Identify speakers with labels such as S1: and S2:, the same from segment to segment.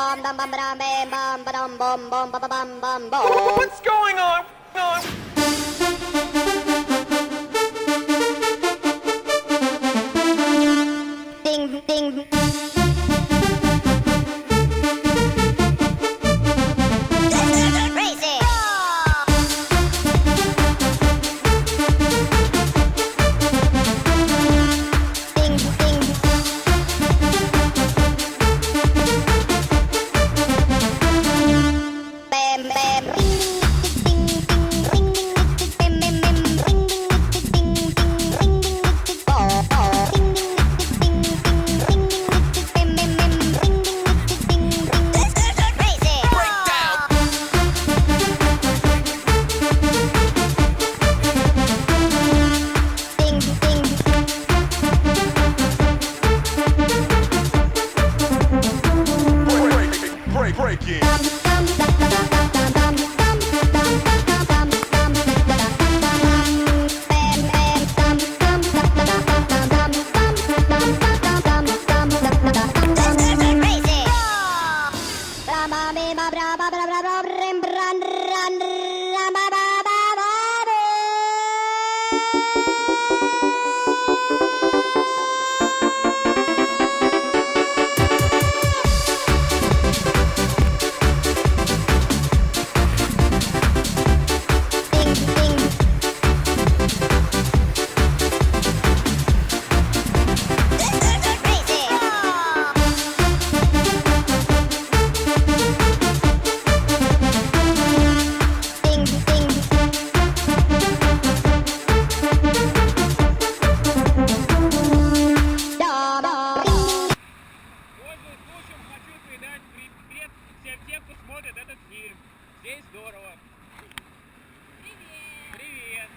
S1: What's going on?
S2: Ding, ding. Crazy. Ding, ding. Bam, bam. Ring, ding, ding, ring, bam, bam, bam. Ring, ding, ding, ring, oh, oh. Ring, ding, ring, bam, bam, bam. Ring, crazy.
S1: Breakdown.
S2: Ding, ding.
S1: Breaking.
S3: Пользуясь случаем, хочу передать привет всем тем, кто смотрит этот фильм. Здесь здорово. Привет! Привет!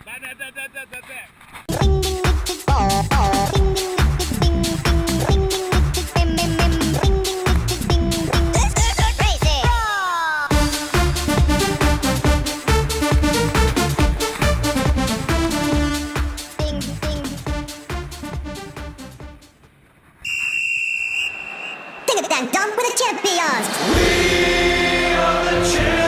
S3: Да-да-да-да-да-да-да!
S2: Ding-a-dang-dong with the champions!
S1: We are the champions.